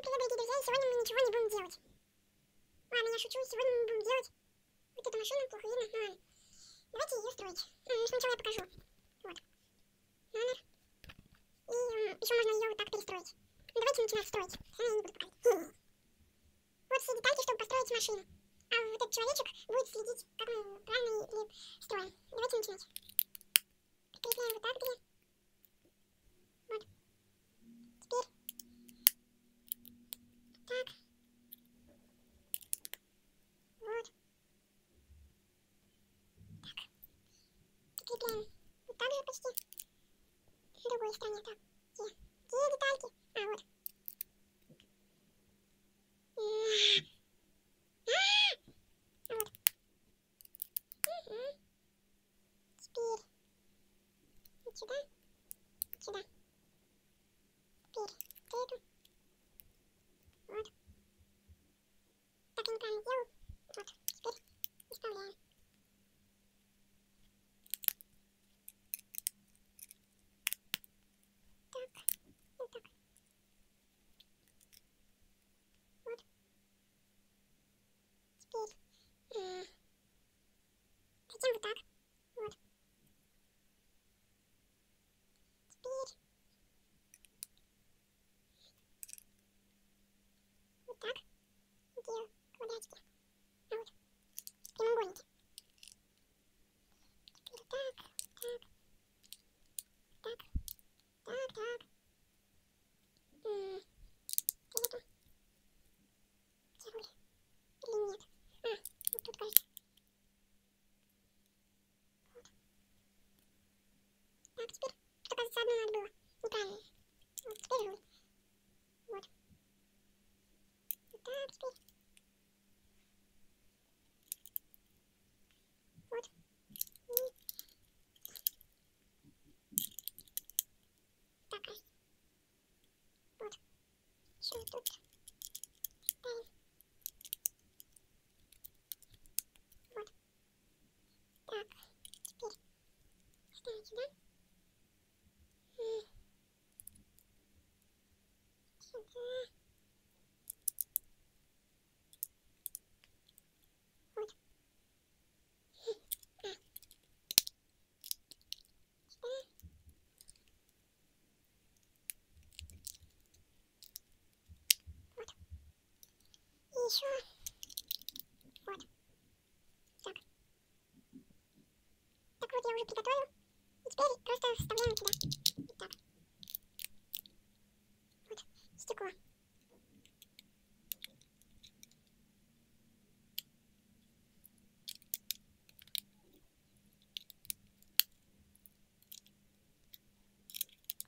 привет, дорогие друзья, и сегодня мы ничего не будем делать. Ладно, я шучу, сегодня мы будем делать вот эту машину, плохо видно, ну ладно. Давайте ее строить. Сначала я покажу. Вот. Номер. И еще можно ее вот так перестроить. Ну, давайте начинать строить. Я не буду показывать. Вот все детальки, чтобы построить машину. А вот этот человечек будет следить, как мы правильно ее строим. Давайте начинать. Прикрепляем вот так где. Вот. Теперь. Так. Вот. Так. Прикрепляем вот так же почти. В другой стороне. Так. Где детальки? А, вот. Вот. Теперь вот сюда, сюда. Теперь вот эту. Вот. Так я неправильно сделал. Вот. Теперь вставляем. Так. Вот так. Вот. Теперь. Затем вот так. Вот. Теперь. Вот так. Делаю квадратики. А вот. Прямоугольники. Теперь так. Так. Так. Так. Так. Эту. Тянули. Или нет? А, вот тут, кажется. Вот. Так, теперь. Тут, кажется, одно надо было. Неправильно. Вот, теперь руль. Вот. Вот так, теперь. Вот. И так, кажется. Вот. Еще тут. Ставим. Вот. Так, теперь ставим сюда. Сюда. Вот. А. Сюда. Вот. И еще. Вот. Так. Так вот я уже приготовил. И теперь просто вставляем сюда. Вот так. Вот. Стекло.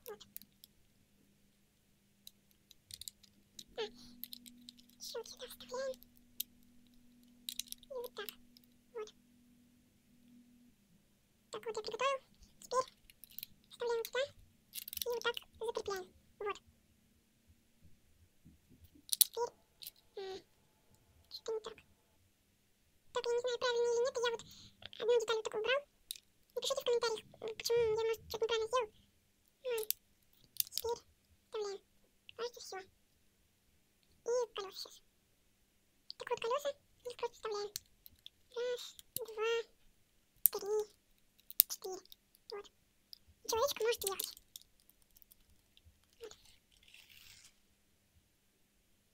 Вот. А. Еще вот сюда вставляем. И вот так. Вот. Так вот я приготовил. Теперь вставляем сюда. И вот так закрепляем. Вот. Теперь. Что-то не так. Так, я не знаю, правильно или нет. Я вот одну деталь вот такую убрал. Напишите в комментариях, почему я, может, что-то неправильно сделал. Теперь вставляем. Кажется, все. И колеса сейчас. Так вот, колеса. Их просто вставляем. Раз, два, три, четыре. Вот. И человечек может ехать. Вот.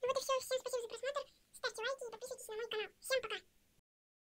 Ну вот и все. Всем спасибо за просмотр. Ставьте лайки и подписывайтесь на мой канал. Всем пока.